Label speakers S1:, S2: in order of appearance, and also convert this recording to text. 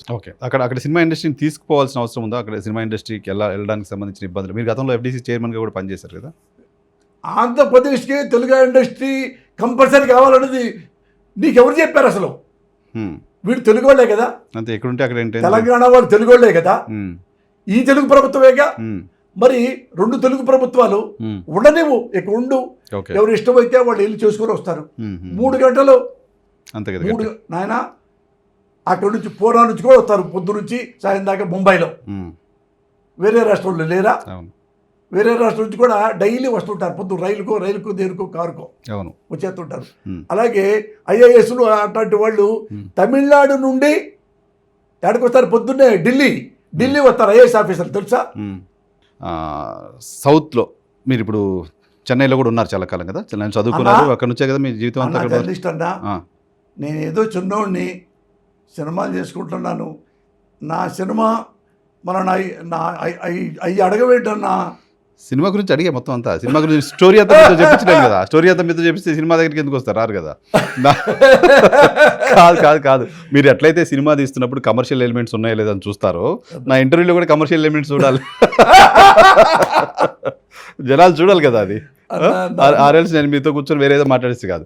S1: Okay. అక్కడ అక్కడ cinema ఇండస్ట్రీని తీసుకుపోవాల్సిన అవసరం ఉందా? అక్కడ సినిమా ఇండస్ట్రీకి వెళ్ళడానికి సంబంధించిన ఇబ్బందులు. మీరు గతంలో ఎఫ్‌డీసీ చైర్మన్‌గా కూడా పనిచేశారు కదా!
S2: ఆంధ్రప్రదేశ్కి తెలుగు ఇండస్ట్రీ కంపల్సరీ కావాలన్నది నీకెవరు చెప్పారు అసలు?
S1: హ్మ్.
S2: వీడు తెలుగు వాళ్ళే కదా,
S1: అంతే ఎక్కడుంటే అక్కడ ఏంటి?
S2: తెలంగాణ వాళ్ళు తెలుగు వాళ్ళే కదా,
S1: హ్మ్.
S2: ఈ తెలుగు ప్రభుత్వమేగా.
S1: హ్మ్.
S2: మరి రెండు తెలుగు ప్రభుత్వాలు
S1: హ్మ్.
S2: ఉండనివ్వు, ఇక ఉండు.
S1: ఓకే.
S2: ఎవరు ఇష్టమైతే వాళ్ళు ఇల్లు చేసుకొని వస్తారు.
S1: హ్మ్. హ్మ్.
S2: 3 గంటలు
S1: అంతే కదా!
S2: 3 నాయన అక్కడి నుంచి పూర్వ నుంచి కూడా వస్తారు, పొద్దు నుంచి సాయం దాకా ముంబైలో.
S1: హ్మ్.
S2: వేరే రాష్ట్రంలో లేరా?
S1: అవును.
S2: వేరే రాష్ట్రం నుంచి కూడా డైలీ వస్తుంటారు, పొద్దు రైలుకో దేనికో కారుకో
S1: అవును.
S2: వచ్చేస్తుంటారు.
S1: హ్మ్.
S2: అలాగే ఐఏఎస్లు అట్లాంటి వాళ్ళు తమిళనాడు నుండి ఎక్కడికి వస్తారు? పొద్దున్నే ఢిల్లీ వస్తారు ఐఏఎస్ ఆఫీసర్లు, తెలుసా?
S1: హ్మ్. సౌత్‌లో మీరిప్పుడు చెన్నైలో కూడా ఉన్నారు చాలా కాలం కదా! చెన్నైలో చదువుకున్నారు.
S2: అన్నా,
S1: అక్కడి నుంచే కదా మీ జీవితం అంతా
S2: అన్న
S1: అక్కడ.
S2: జర్నలిస్ట్ అన్నా,
S1: ఆ!
S2: నేను ఏదో చిన్నోడిని సినిమాలు చేసుకుంటున్నాను. నా సినిమా మన అవి అడగవేంటన్నా?
S1: సినిమా గురించి అడిగే మొత్తం అంతా. సినిమా గురించి స్టోరీ అంతా మీతో చెప్పించలేను కదా! స్టోరీ అంతా మీతో చెప్పిస్తే సినిమా దగ్గరికి ఎందుకు వస్తారు? రారు కదా! నా- కాదు. మీరు ఎట్లయితే సినిమా తీస్తున్నప్పుడు కమర్షియల్ ఎలిమెంట్స్ ఉన్నాయో లేదో అని చూస్తారో, నా ఇంటర్వ్యూలో కూడా కమర్షియల్ ఎలిమెంట్స్ చూడాలి. జనాలు చూడాలి కదా అది.
S2: అన్నా,
S1: ఆర్ఎల్స్ నేను మీతో కూర్చొని వేరేదో మాట్లాడేసి కాదు.